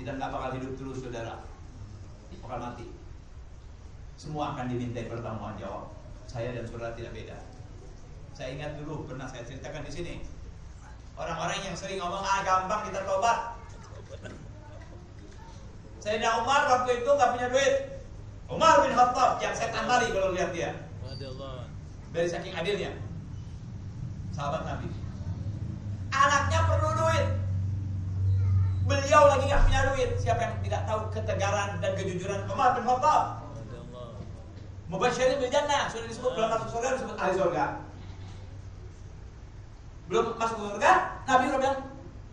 Kita nggak bakal hidup terus, saudara. Bakal mati. Semua akan dimintai pertanggungan jawab. Saya dan saudara tidak beda. Saya ingat dulu pernah saya ceritakan di sini. Orang-orang yang sering ngomong, gampang kita tobat. Sayyidina Umar waktu itu nggak punya duit. Umar bin Khattab yang setan lari kalau lihat dia. Dari saking adilnya. Sahabat Nabi. Anaknya perlu duit. Beliau lagi nggak punya duit. Siapa yang tidak tahu ketegaran dan kejujuran Umar bin Khattab? Mubasyirin bil jannah, sudah disebut belum masuk surga, disebut ahli surga. Belum masuk surga, Nabi bilang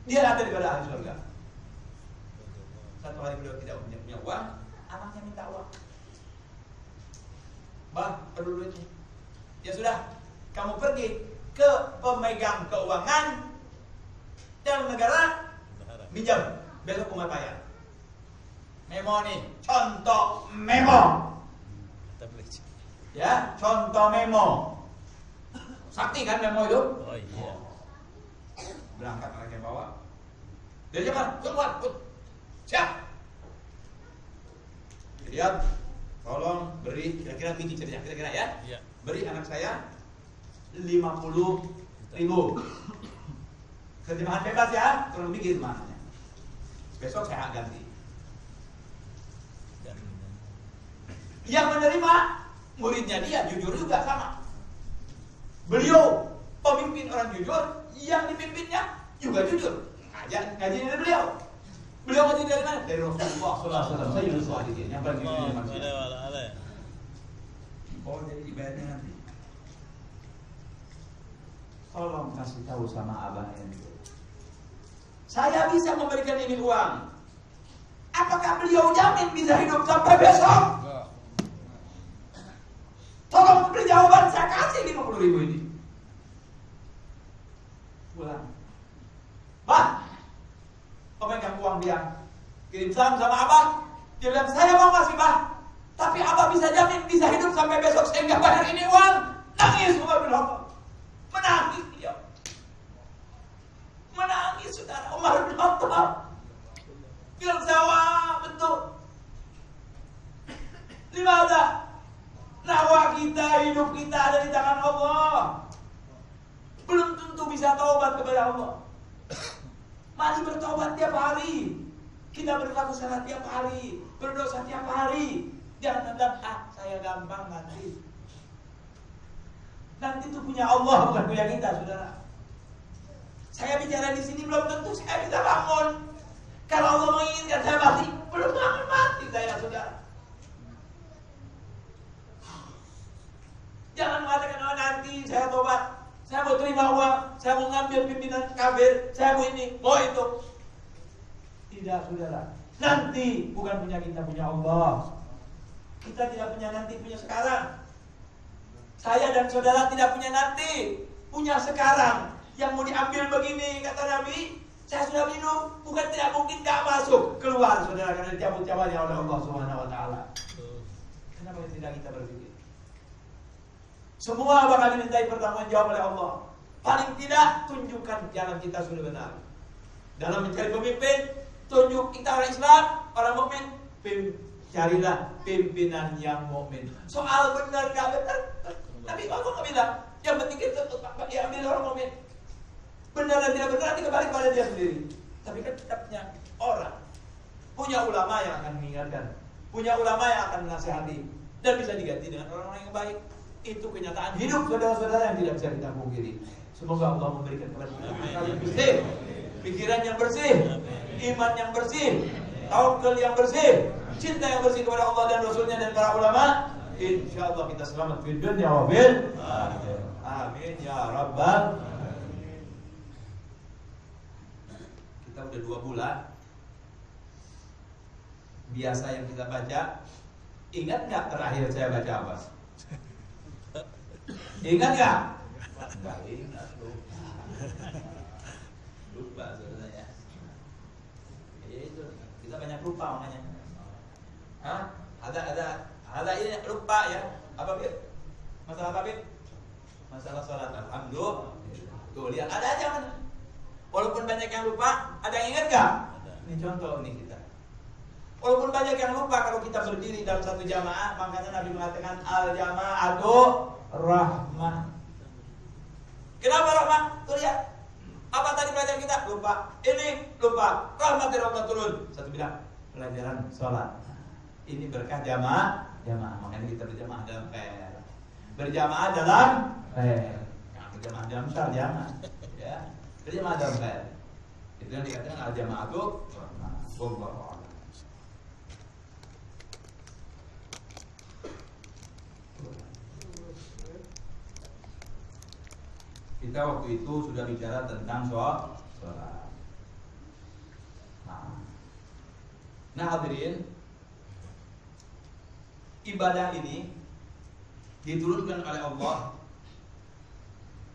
dia ada di ahli surga. Satu hari beliau tidak punya uang, anaknya minta uang. Bang, perlu duitnya. Ya sudah, kamu pergi ke pemegang keuangan dalam negara, minjam, besok Umar bayar. Memo nih, contoh memo. Ya, contoh memo. Sakti kan memo itu? Oh iya. Berangkat mereka bawa. Dari mana? Keluar. Siap. Lihat, tolong beri kira-kira biji ceria, kira-kira ya. Iya. Beri anak saya 50.000. Terjemahan bebas ya, kurang lebih gitu maknanya. Besok saya ganti. Yang menerima muridnya dia jujur juga sama. Beliau pemimpin orang jujur, yang dipimpinnya juga jujur. Ngaji dari beliau. Beliau ngaji dari mana? Dari Rasulullah SAW. Saya juga soalnya yang paling jujur manusia. Oh, jadi ibadahnya nanti. Tolong kasih tahu sama abang itu. Saya bisa memberikan ini uang. Apakah beliau jamin bisa hidup sampai besok? Tolong beri jawaban, saya kasih 50.000 ini. Pulang. Bah, pemegang uang dia kirim salam sama abah. Dia bilang, saya mau kasih bah, tapi abah bisa jamin bisa hidup sampai besok sehingga bayar ini uang. Nangis Umar bin Khattab. Menangis dia. Menangis saudara Umar bin Khattab. Bilang sawah betul. Limada? Nyawa kita, hidup kita ada di tangan Allah. Belum tentu bisa taubat kepada Allah. Mari bertobat tiap hari. Kita berlaku salah tiap hari, berdosa tiap hari. Jangan anggap, saya gampang nanti. Nanti itu punya Allah, bukan punya kita, saudara. Saya bicara di sini belum tentu saya bisa bangun. Kalau Allah menginginkan saya mati, belum akan mati saya, saudara. Jangan mengatakan, nanti saya tobat, saya mau terima uang, saya mau ngambil pimpinan kafir, saya mau ini, mau itu. Tidak, saudara. Nanti bukan punya kita, punya Allah. Kita tidak punya nanti, punya sekarang. Saya dan saudara tidak punya nanti, punya sekarang. Yang mau diambil begini, kata Nabi, saya sudah minum, bukan tidak mungkin gak masuk, keluar saudara, karena dicabut-cabutnya oleh Allah Subhanahu Wa Taala. Kenapa tidak kita berpikir? Semua bakal dimintai pertanggungan jawab oleh Allah. Paling tidak tunjukkan jalan kita sudah benar. Dalam mencari pemimpin, tunjuk kita orang Islam, orang mukmin, carilah pimpinan yang mukmin. Soal benar gak benar, tapi Allah nggak bilang. Yang penting kita ambil orang mukmin. Benar dan tidak benar nanti kembali kepada dia sendiri. Tapi kan kita punya orang, punya ulama yang akan mengingatkan, punya ulama yang akan menasihati, dan bisa diganti dengan orang-orang yang baik. Itu kenyataan hidup saudara-saudara yang tidak bisa kita pungkiri. Semoga Allah memberikan kepada kita yang bersih, pikiran yang bersih, iman yang bersih, tawakkul yang bersih, cinta yang bersih kepada Allah dan Rasulnya dan para ulama. Insya Allah kita selamat di dunia wa bil akhirah. Amin ya rabbal. Kita udah 2 bulan. Biasa yang kita baca. Ingat nggak terakhir saya baca apa? Ingat nggak? Nggak ingat, lupa sebenarnya. Ya itu kita banyak lupa makanya. Ada ini lupa ya. Apa Bib? Masalah apa Bib? Masalah sholat. Alhamdulillah. Tuh lihat ada aja mana. Walaupun banyak yang lupa, ada yang ingat nggak? Ini contoh nih kita. Walaupun banyak yang lupa kalau kita berdiri dalam satu jamaah, makanya Nabi mengatakan al-jama'atu rahmah. Kenapa rahmah? Tuh lihat. Apa tadi pelajaran kita? Lupa. Ini lupa. Rahmat dari Allah turun. Satu bilang pelajaran sholat. Ini berkah jamaah. Makanya kita berjamaah dalam khair. Berjamaah dalam khair. Nah, berjamaah dalam syar jangan. Ya. Berjamaah dalam khair. Itu yang dikatakan al-jama'atu rahmah. Wallahu a'lam. Kita waktu itu sudah bicara tentang sholat. Nah hadirin, ibadah ini diturunkan oleh Allah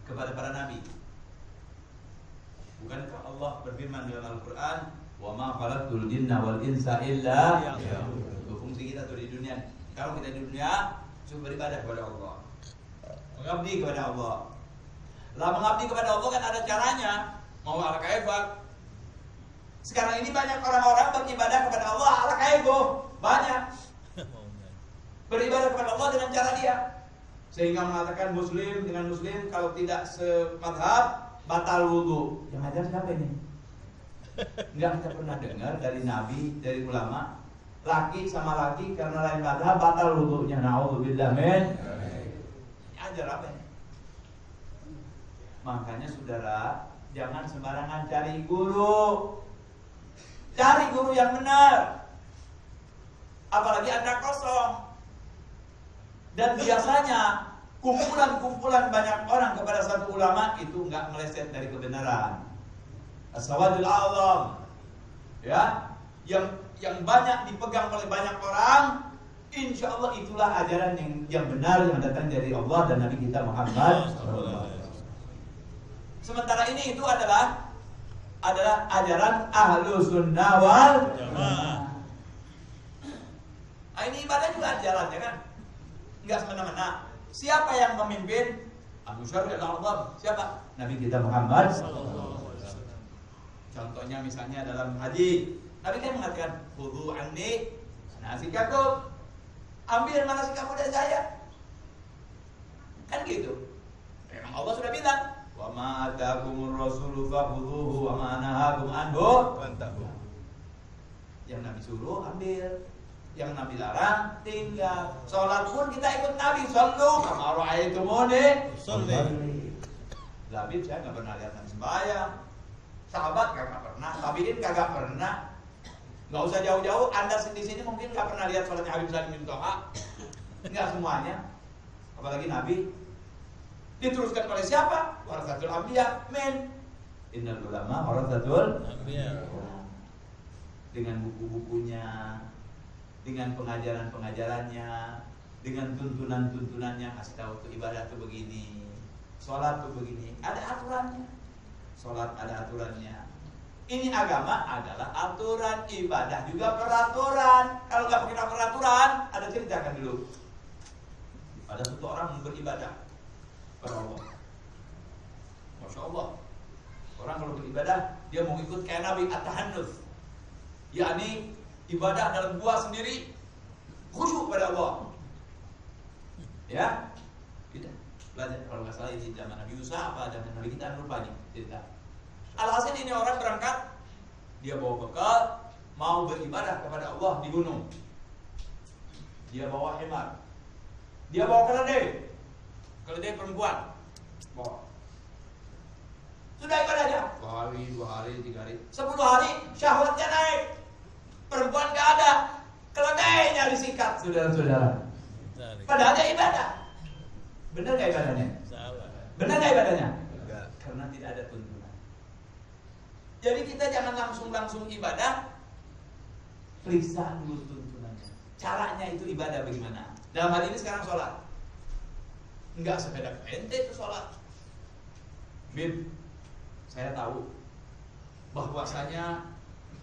kepada para nabi. Bukankah Allah berfirman dalam Al-Quran, "Wa ma khalaqtul jinna wal insa illa liya'budun." Fungsi kita tuh di dunia. Kalau kita di dunia cuma beribadah kepada Allah, mengabdi kepada Allah. Lah mengabdi kepada Allah kan ada caranya. Mau ala kaifah. Sekarang ini banyak orang-orang beribadah kepada Allah ala kaifah. Banyak. Beribadah kepada Allah dengan cara dia. Sehingga mengatakan muslim dengan muslim kalau tidak semadhab batal wudu. Yang ajar siapa ini? Enggak kita pernah dengar dari nabi, dari ulama, laki sama laki karena lain madhab batal wudunya. Na'udzubillah min. Ajar apa ini? Makanya saudara, jangan sembarangan cari guru. Cari guru yang benar. Apalagi Anda kosong. Dan biasanya kumpulan-kumpulan banyak orang kepada satu ulama itu enggak meleset dari kebenaran. As-sawadul a'zam. Ya, yang banyak dipegang oleh banyak orang, insya Allah itulah ajaran yang benar yang datang dari Allah dan Nabi kita Muhammad. Sementara ini itu adalah ajaran Ahlus Sunnah wal Jamaah. Nah, ini ibadah juga ajarannya kan, enggak semena-mena. Siapa yang memimpin? Abu Syarif al-A'zam. Siapa? Nabi kita Muhammad. Contohnya misalnya dalam hadis, Nabi kan mengatakan, "Khudhu anni manasikakum." Ambil manasik kamu dari saya. Kan gitu. Memang Allah sudah bilang, "Wa ma atakumur rasulu fakhudhuhu wa ma nahakum anhu fantahu." Yang Nabi suruh ambil, yang Nabi larang tinggal. Salat pun kita ikut Nabi, sallu kama ra'aitumuni usolli. Labib saya enggak pernah lihat Nabi sembahyang. Sahabat kagak pernah, tabi'in kagak pernah. Enggak usah jauh-jauh, Anda di sini mungkin enggak pernah lihat salatnya Habib Salim bin Toha. Enggak semuanya. Apalagi Nabi. Diteruskan oleh siapa? Warasatul Anbiya. Men. Innal ulama warasatul Anbiya. Dengan buku-bukunya, dengan pengajaran-pengajarannya, dengan tuntunan-tuntunannya, kasih tahu tuh ibadah tuh begini, sholat tuh begini, ada aturannya. Sholat ada aturannya. Ini agama adalah aturan, ibadah juga peraturan. Kalau nggak pakai peraturan, ada ceritakan dulu. Ada satu orang beribadah kepada Allah. Masya Allah. Orang kalau beribadah, dia mau ikut kayak Nabi at-tahannuf, yakni ibadah dalam gua sendiri, khusyuk pada Allah. Ya, kita belajar kalau nggak salah ini zaman Nabi Musa apa zaman Nabi kita lupa nih cerita. Alhasil ini orang berangkat, dia bawa bekal, mau beribadah kepada Allah di gunung. Dia bawa hemar, dia bawa keledai perempuan, bawa. Sudah ibadahnya, 1 hari, 2 hari, 3 hari, 10 hari, syahwatnya naik. Perempuan gak ada, keledainya disikat, saudara-saudara. Padahal dia ibadah. Benar gak ibadahnya? Salah. Benar gak ibadahnya? Enggak. Karena tidak ada tuntunan. Jadi kita jangan langsung ibadah, periksa dulu tuntunannya. Caranya itu ibadah bagaimana? Dalam hal ini sekarang sholat. Enggak sepeda ente itu sholat. Bib, saya tahu bahwasanya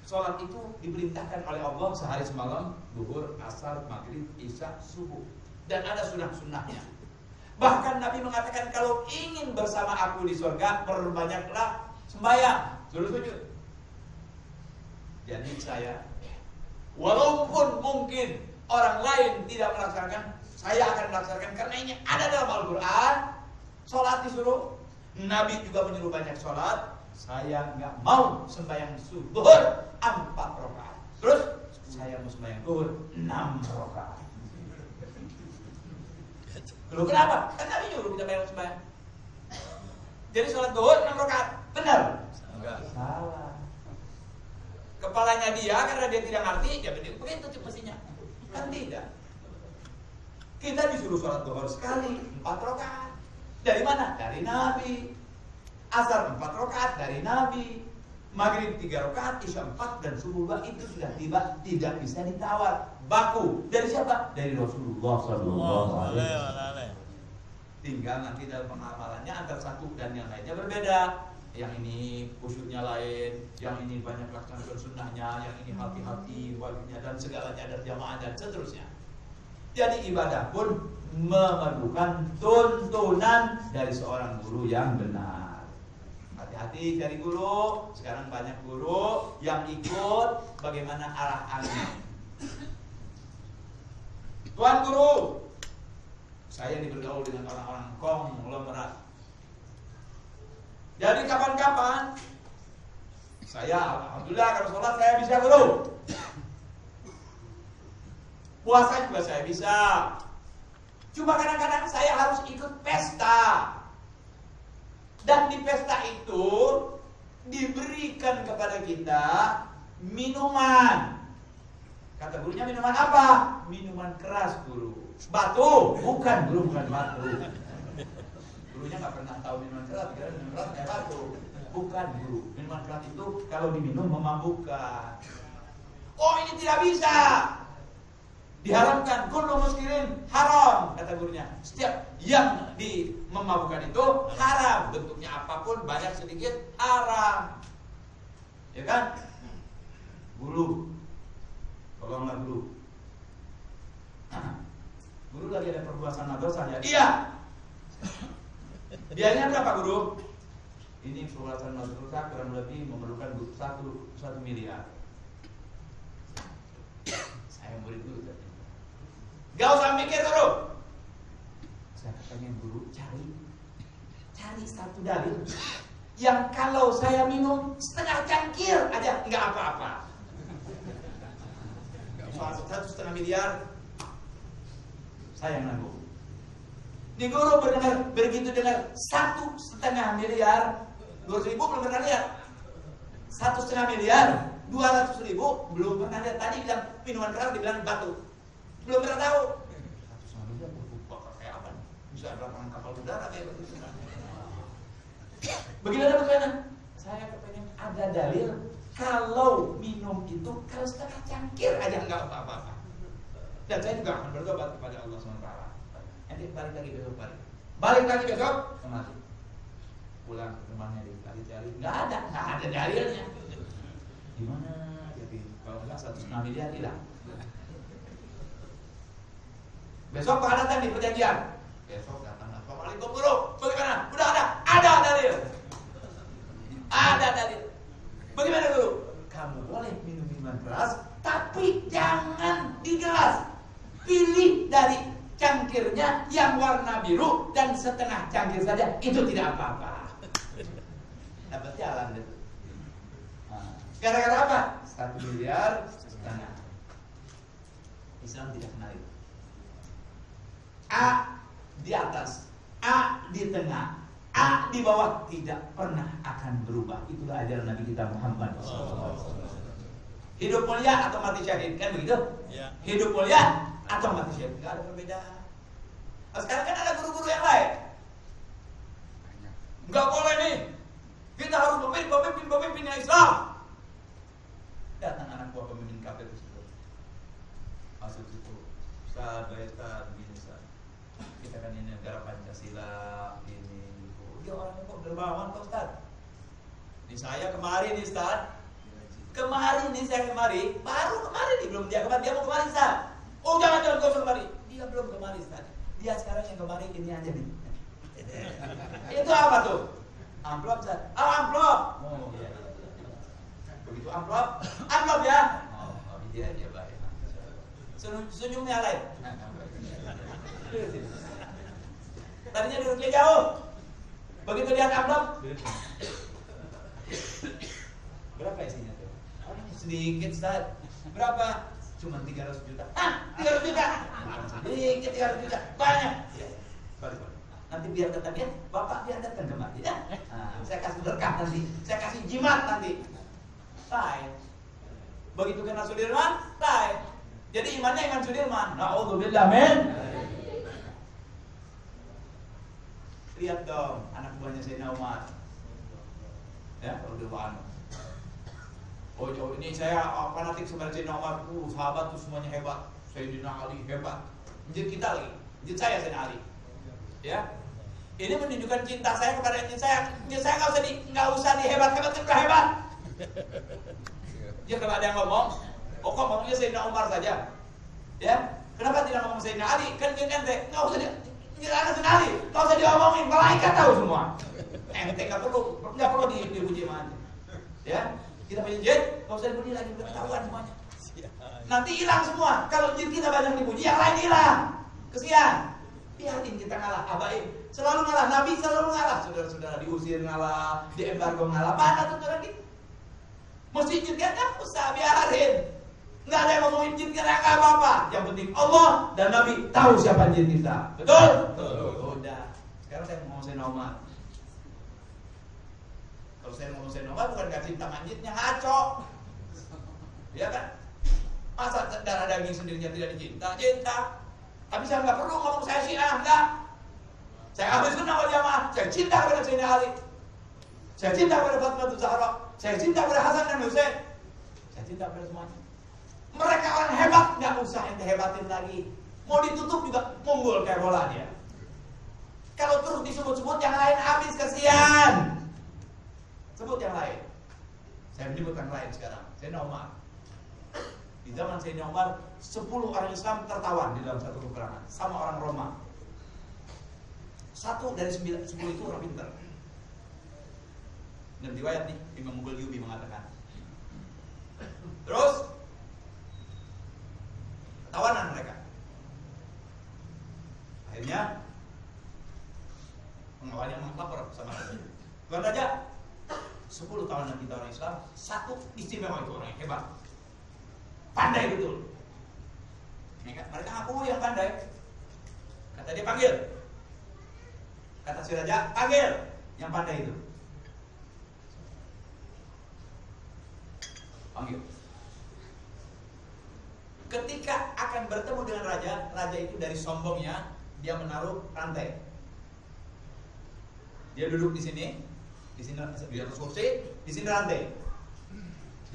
sholat itu diperintahkan oleh Allah sehari semalam, zuhur, asar, maghrib, isya, subuh, dan ada sunnah-sunnahnya. Bahkan Nabi mengatakan kalau ingin bersama aku di surga, perbanyaklah sembahyang, suruh sujud. Jadi saya Walaupun mungkin orang lain tidak melaksanakan, saya akan melaksanakan karena ini ada dalam Al-Quran. Sholat disuruh, Nabi juga menyuruh banyak sholat. Saya nggak mau sembahyang zuhur 4 rakaat. Terus saya mau sembahyang zuhur 6 rakaat. Lalu kenapa? Kan Nabi nyuruh kita sembahyang. Jadi sholat zuhur 6 rakaat, benar? Enggak. Salah. Kepalanya dia karena dia tidak ngerti, dia begitu mestinya. Kan tidak. Kita disuruh sholat zuhur sekali 4 rakaat. Dari mana? Dari Nabi. Asar 4 rakaat dari Nabi. Maghrib 3 rakaat, Isya 4 dan subuh 2 itu sudah tiba, tidak bisa ditawar. Baku. Dari siapa? Dari Rasulullah SAW. Tinggal nanti dalam pengamalannya antara satu dan yang lainnya berbeda. Yang ini khusyuknya lain, yang ini banyak laksanakan sunnahnya, yang ini hati-hati wajibnya dan segalanya dan jamaah dan seterusnya. Jadi ibadah pun memerlukan tuntunan dari seorang guru yang benar. Hati-hati cari guru. Sekarang banyak guru yang ikut bagaimana arah angin. Tuan guru, saya ini bergaul dengan orang-orang konglomerat. Jadi kapan-kapan saya alhamdulillah kalau sholat saya bisa guru. Puasa juga saya bisa. Cuma kadang-kadang saya harus ikut pesta. Dan di pesta itu diberikan kepada kita minuman. Kata gurunya minuman apa? Minuman keras guru. Batu, bukan guru, bukan batu. Gurunya nggak pernah tahu minuman keras, kira minuman keras kayak batu. Bukan guru. Minuman keras itu kalau diminum memabukkan. Oh ini tidak bisa. Diharamkan, kullu muskirin haram, kata gurunya. Setiap yang memabukkan itu haram. Bentuknya apapun, banyak sedikit, haram. Ya kan? Guru. Tolonglah guru. Guru lagi ada perbuatan dosa ya? Iya. Biayanya berapa guru? Ini perbuatan dosa kurang lebih memerlukan 1 miliar. Saya murid dulu. Gak usah mikir guru. Saya katanya guru cari satu dalil yang kalau saya minum setengah cangkir aja nggak apa-apa. Soal 1,5 miliar saya nanggung. Di guru begitu dengar 1,5 miliar, 200.000 belum pernah lihat. 1,5 miliar, 200.000 belum pernah lihat. Tadi bilang minuman keras, dibilang batu. Belum pernah tahu. 1,5 miliar kayak apa? Bisa lapangan kapal udara kayak begitu. Bagaimana? Saya kepengen ada dalil kalau minum itu kalau setengah cangkir aja nggak apa-apa. Dan saya juga akan bertobat kepada Allah SWT. Nanti balik lagi besok kemari. Pulang ke rumahnya dicari-cari, nggak ada dalilnya. Gimana? Jadi kalau nggak 1,5 miliar hilang. Besok Pak datang di perjanjian. Besok datang. Assalamualaikum guru. Bagaimana? Udah ada dalil. Ada dalil. Bagaimana guru? Kamu boleh minum minuman keras, tapi jangan di gelas. Pilih dari cangkirnya yang warna biru dan setengah cangkir saja. Itu tidak apa-apa. Dapat jalan deh. Gara-gara apa? 1,5 miliar. Islam tidak kenal itu. A di atas, A di tengah, A di bawah tidak pernah akan berubah. Itulah ajaran Nabi kita Muhammad SAW. Hidup mulia atau mati syahid, kan begitu? Ya. Hidup mulia atau mati syahid, nggak ada perbedaan. Nah, sekarang kan ada guru-guru yang lain. Nggak boleh nih, kita harus pemimpin yang Islam. Datang anak buah pemimpin kafir tersebut. Masuk situ, Ustaz, begini Ustaz. Kita kan ini negara Pancasila, ini. Dia orangnya kok dermawan Pak Ustaz. Ini saya kemarin nih Ustaz. Baru kemarin nih, belum dia kemarin, dia mau kemarin Ustaz. Oh jangan kau kemari. Dia belum kemarin Ustaz. Dia sekarang yang kemarin ini aja nih. Itu apa tuh? Amplop Ustaz. Amplop. Oh iya. Begitu amplop ya. Oh iya baik. senyumnya lain. Tadinya duduknya jauh, begitu lihat amplop, berapa isinya tuh? Sedikit Ustaz. Berapa? Cuma 300 juta. 300 juta. Sedikit 300 juta. Banyak. Ya. Balik. Nanti biar datang ya, Bapak biar datang kemari ya. Saya kasih berkah nanti, saya kasih jimat nanti. Tai. Begitu kena Sudirman, tai. Jadi imannya iman Sudirman. Na'udzubillah men. Lihat dong anak buahnya Sayyidina Umar. Ya, radhiyallahu anhu. Oh ini saya fanatik sama Sayyidina Umar. Sahabat tuh semuanya hebat. Sayyidina Ali hebat. Menjadi kita lagi. Menjadi saya Sayyidina Ali. Ya. Ini menunjukkan cinta saya kepada injil saya. Injil saya nggak usah dihebat-hebatkan, udah hebat. Ya kalau ada yang ngomong, kok ngomongnya Sayyidina Umar saja, ya? Kenapa tidak ngomong Sayyidina Ali? Kan ente nggak usah Sayyidina Ali, nggak usah diomongin, malaikat tahu semua. Ente nggak perlu dipuji mana, ya? Kita punya jin, nggak usah dipuji lagi, udah ketahuan semuanya. Nanti hilang semua. Kalau jin kita banyak dipuji, yang lain hilang. Kesian. Biarin kita ngalah, abain. Selalu ngalah, Nabi selalu ngalah. Saudara-saudara diusir ngalah, diembargo ngalah. Mana tuh lagi? Mesti jin kan nggak usah, biarin. Nggak ada yang ngomongin jin kita, nggak apa-apa. Yang penting Allah dan Nabi tahu siapa jin kita. Betul? Betul. Udah. Sekarang saya ngomong Sayyidina Umar. Kalau saya ngomong Sayyidina Umar bukan nggak cinta manjitnya, ngaco. Iya kan? Masa darah daging sendirinya tidak dicinta? Cinta. Tapi saya nggak perlu ngomong saya Syiah, enggak. Saya Ahlus Sunnah wal Jamaah. Saya cinta kepada Sayyidina Ali. Saya cinta kepada Fatimah Zahra. Saya cinta kepada Hasan dan Husain. Saya cinta kepada semuanya. Mereka orang hebat, nggak usah ente hebatin lagi. Mau ditutup juga munggul kayak bola dia. Kalau terus disebut-sebut yang lain habis, kasihan. Sebut yang lain. Saya menyebut yang lain sekarang. Sayyidina Umar. Di zaman Sayyidina Umar, 10 orang Islam tertawan di dalam satu peperangan sama orang Roma. 1 dari 10 itu orang pintar. Dan riwayat nih, Imam Mughal-Yubi mengatakan. Terus ketawanan mereka. Akhirnya pengawalnya melapor sama Raja. Tuan Raja, 10 tawanan kita orang Islam, 1 istimewa itu orang yang hebat. Pandai betul. Mereka ngaku yang pandai. Kata dia panggil. Kata si Raja, panggil yang pandai itu. Panggil. Ketika akan bertemu dengan Raja, Raja itu dari sombongnya dia menaruh rantai. Dia duduk di sini di atas kursi, di sini rantai.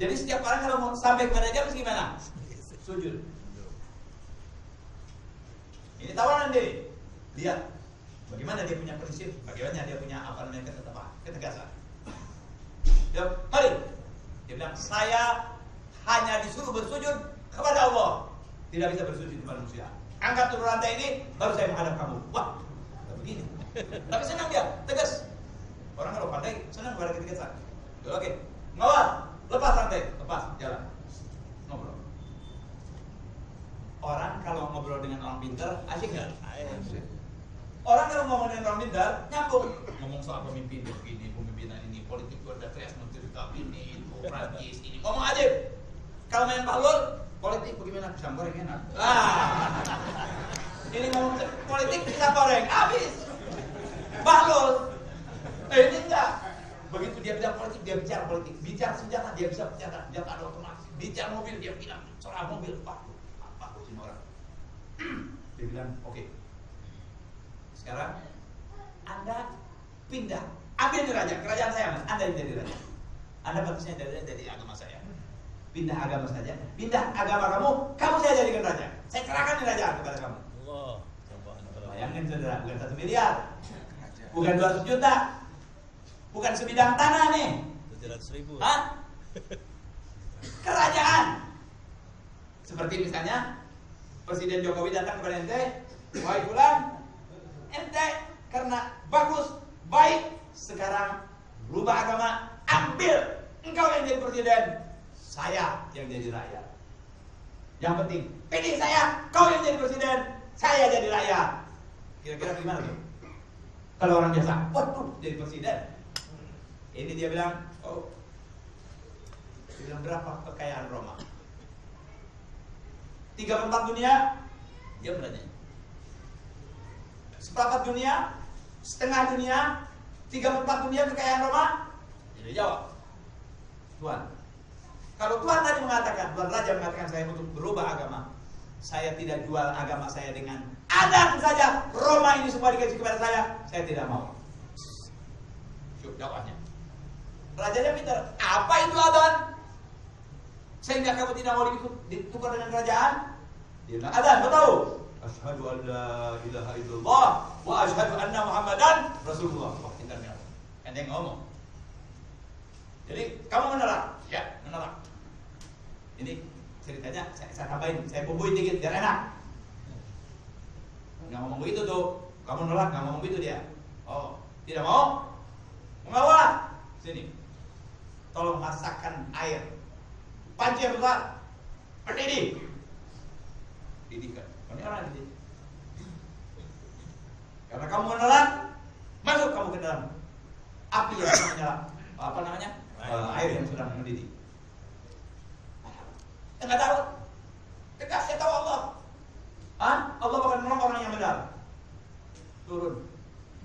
Jadi setiap orang kalau mau sampai kepada Raja mesti gimana? Sujud. Ini tawanan diri. Lihat bagaimana dia punya prinsip, bagaimana dia punya ketegasan. Ya, mari. Dia bilang, saya hanya disuruh bersujud kepada Allah, tidak bisa bersujud kepada manusia. Angkat turun rantai ini, baru saya menghadap kamu. Wah, begini. Tapi senang dia, tegas. Orang kalau pandai senang kepada ketegasan. Oke, ngawal. Lepas rantai, lepas, jalan. Ngobrol. Orang kalau ngobrol dengan orang pintar, asik nggak? Asik. Orang kalau ngomong dengan orang pintar, nyambung. Ngomong soal pemimpin begini, pemimpinan ini, politik berdasarkan menteri kabinet, itu, Prancis ini, ngomong aja. Kalau main bahlul, politik bagaimana? Pisang goreng enak. Ini ngomong politik pisang goreng, habis. Bahlul. Ini enggak. Begitu dia bilang politik, dia bicara politik. Bicara senjata, dia bisa bicara senjata ada otomatis. Bicara mobil, dia bilang soal mobil. Apa sih orang? Dia bilang, oke. Sekarang Anda pindah, ambil di raja, kerajaan saya mas. Anda jadi raja. Anda bagusnya dari agama saya. Pindah agama saja. Pindah agama kamu saya jadikan raja. Saya kerahkan di raja kepada kamu. Bayangin saudara, bukan 1 miliar, bukan 200 juta. Bukan sebidang tanah nih. 700.000. Hah? Kerajaan. Seperti misalnya Presiden Jokowi datang kepada ente, wahai fulan, ente karena bagus, baik, sekarang berubah agama, ambil, engkau yang jadi presiden, saya yang jadi rakyat. Yang penting, pilih saya, kau yang jadi presiden, saya jadi rakyat. Kira-kira gimana tuh? Kalau orang biasa, waduh, jadi presiden. Ini dia bilang, oh, dia bilang berapa kekayaan Roma? 3/4 dunia, dia bertanya. 1/4 dunia, setengah dunia, 3/4 dunia kekayaan Roma? Dia jawab, Tuhan, kalau Tuhan tadi mengatakan, Tuhan Raja mengatakan saya untuk berubah agama, saya tidak jual agama saya dengan adan saja. Roma ini semua dikasih kepada saya tidak mau. Syuk jawabnya. Rajanya pintar. Apa itu adan? Sehingga kamu tidak mau ditukar dengan kerajaan? Dia bilang, adan, kau tahu? Asyhadu an la ilaha illallah wa asyhadu anna Muhammadan Rasulullah. Wah, pintarnya. Kan dia ngomong. Jadi, kamu menolak? Ya, menolak. Ini ceritanya saya tambahin, saya bumbuin dikit biar enak. Nggak ngomong begitu tuh, kamu nolak, nggak ngomong begitu dia. Oh, tidak mau? Mengapa? Sini, tolong masakkan air, panci yang besar, mendidih, didihkan. Ini orang dididik. Karena kamu menolak, masuk kamu ke dalam api yang sedang menyala. Apa namanya? Air yang sedang mendidih. Enggak tahu. Tegas ya tahu Allah. Allah akan menolong orang yang benar. Turun.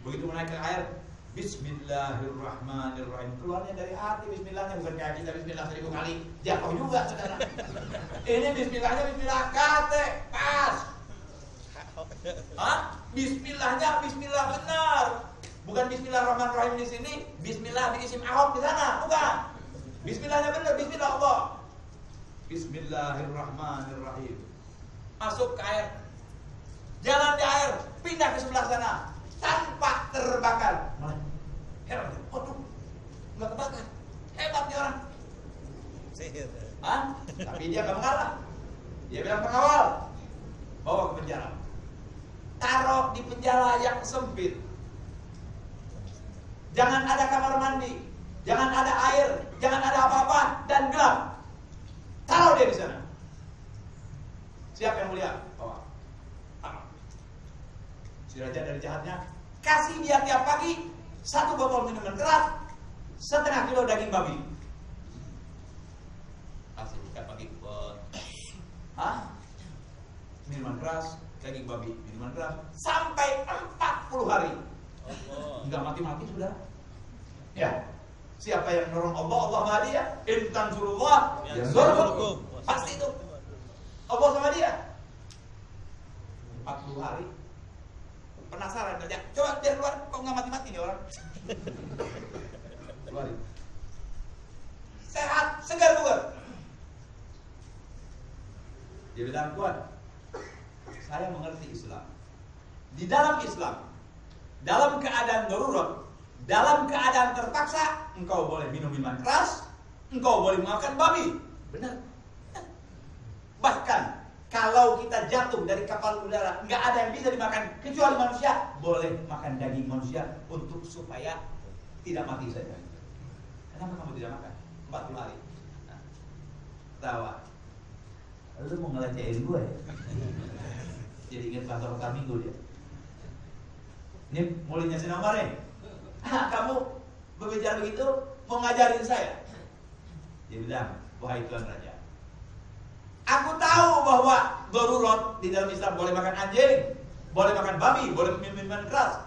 Begitu menaikkan air, Bismillahirrahmanirrahim. Keluarnya dari hati Bismillahnya, bukan kayak kita Bismillah 1000 kali. Jatuh juga saudara. Ini Bismillahnya Bismillah kate pas. Bismillahnya Bismillah benar. Bukan Bismillahirrahmanirrahim di sini, Bismillah di isim Ahok di sana, bukan. Bismillahnya benar, Bismillah Allah. Bismillahirrahmanirrahim. Masuk ke air, jalan di air, pindah ke sebelah sana tanpa terbakar. Heran, waduh, nggak kebakar. Hebat nih orang. Tapi dia nggak mengalah. Dia bilang pengawal, bawa ke penjara. Taruh di penjara yang sempit. Jangan ada kamar mandi, jangan ada air, jangan ada apa-apa dan gelap. Taruh dia di sana. Siapa yang mulia? Bawa. Si raja dari jahatnya kasih dia tiap pagi 1 botol minuman keras, 1/2 kilo daging babi. Kasih tiap pagi buat minuman keras, daging babi, minuman keras sampai 40 hari. Enggak mati-mati sudah. Ya. Siapa yang nolong Allah, Allah sama dia. In tansurullah yansurkum. Pasti itu. Allah sama dia. 40 hari. Penasaran kerja. Coba dia keluar, kok nggak mati-mati nih orang? Keluar. Sehat, segar bugar. Dia bilang, Tuhan, saya mengerti Islam. Di dalam Islam, dalam keadaan darurat, dalam keadaan terpaksa, engkau boleh minum minuman keras, engkau boleh makan babi. Benar. Bahkan kalau kita jatuh dari kapal udara, nggak ada yang bisa dimakan kecuali manusia, boleh makan daging manusia untuk supaya tidak mati saja. Kenapa kamu tidak makan? 40 hari. Tawa. Lu mau ngelecehin gue ya? Jadi ingat pasal minggu dia. Ini muridnya si Omar nih. Kamu berbicara begitu mau ngajarin saya? Dia bilang, wahai Tuan Raja, aku tahu bahwa darurat di dalam Islam boleh makan anjing, boleh makan babi, boleh minum minuman keras.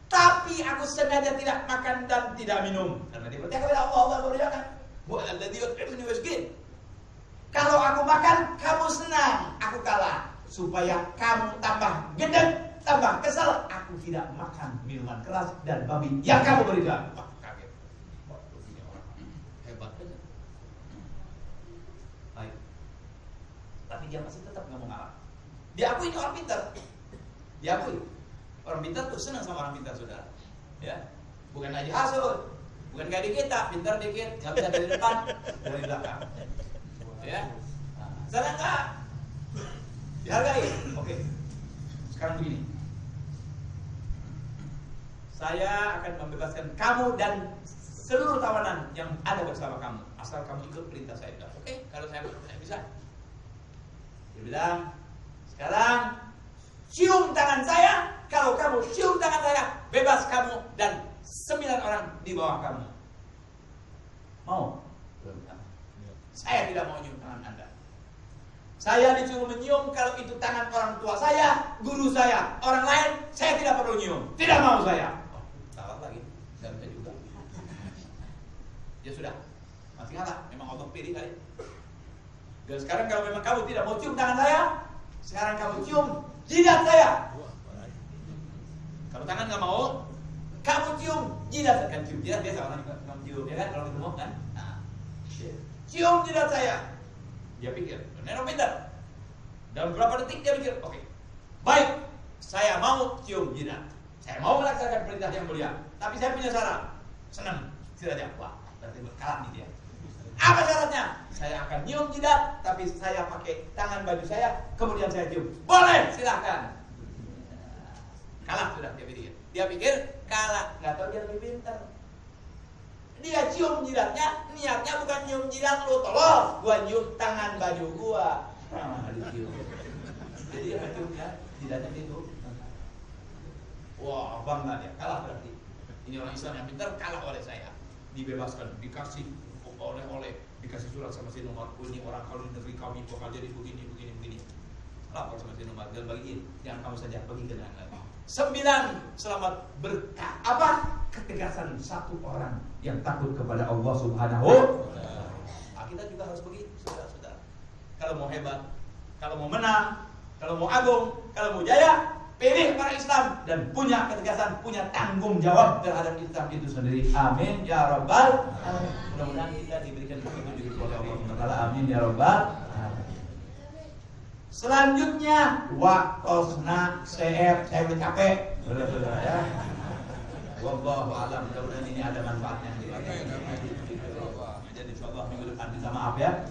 Tapi aku sengaja tidak makan dan tidak minum karena dia percaya kepada Allah. Allah berjanji, "Wa alladzi yut'imuni wa yasqin." Kalau aku makan, kamu senang, aku kalah. Supaya kamu tambah gendeng, tambah kesal, aku tidak makan minuman keras dan babi yang kamu berikan. Wah, kaget. Wah, ini orang hebat benar. Baik. Tapi dia masih tetap nggak mau ngalah. Diakui ini orang pintar. Diakui. Orang pintar tuh senang sama orang pintar, saudara. Ya, bukan aja hasut, bukan kayak di kita, pintar dikit, nggak bisa dari depan, dari belakang. Ya, salah nggak? Dihargai. Oke. Sekarang begini. Saya akan membebaskan kamu dan seluruh tawanan yang ada bersama kamu, asal kamu ikut perintah saya. Oke? Kalau saya bisa. Dia bilang, sekarang cium tangan saya. Kalau kamu cium tangan saya, bebas kamu dan 9 orang di bawah kamu. Mau? Saya tidak mau nyium tangan Anda. Saya disuruh menyium kalau itu tangan orang tua saya, guru saya, orang lain, saya tidak perlu nyium. Tidak mau saya. Oh, salah lagi. Tidak bisa juga. Ya sudah, masih kalah. Memang Allah pilih kali. Dan sekarang kalau memang kamu tidak mau cium tangan saya, sekarang kamu cium jidat saya. Kalau tangan nggak mau, kamu cium jidat. Kan cium jidat biasa orang kamu cium, ya kan? Kalau ketemu kan, nah, cium jidat saya. Dia pikir, Nero pintar. Dalam berapa detik dia pikir, oke, baik, saya mau cium jidat. Saya mau melaksanakan perintah yang mulia. Tapi saya punya syarat. Senang, tidak ada. Wah, berarti berkalah nih dia. Apa syaratnya? Saya akan nyium jidat, tapi saya pakai tangan baju saya, kemudian saya cium. Boleh, silahkan. Kalah sudah dia pikir. Dia pikir kalah, nggak tahu dia lebih pintar. Dia cium jidatnya, niatnya bukan nyium jidat lu, tolong. Gua nyium tangan baju gua. Nah, dicium. Jadi dia cium jidatnya itu. Wah, bangga dia, kalah berarti. Ini orang Islam yang pintar kalah oleh saya. Dibebaskan, dikasih oleh-oleh, dikasih surat sama si Umar. Ini orang kalau di negeri kami bakal jadi begini. Lapor sama si Umar, dan bagiin. Jangan kamu saja, bagi ke dengan 9 selamat berkah. Apa? Ketegasan satu orang yang takut kepada Allah Subhanahu. Nah, kita juga harus begitu, saudara-saudara. Kalau mau hebat, kalau mau menang, kalau mau agung, kalau mau jaya, pilih para Islam dan punya ketegasan, punya tanggung jawab terhadap Islam itu sendiri. Amin ya rabbal alamin. Mudah-mudahan kita diberikan petunjuk oleh Allah Subhanahu wa taala. Amin ya rabbal alamin. Selanjutnya waqtosna CF, saya udah capek. Saudara-saudara ya. Wallahu a'lam. Mudah-mudahan ini ada manfaatnya. Jadi insyaallah minggu depan minta maaf ya.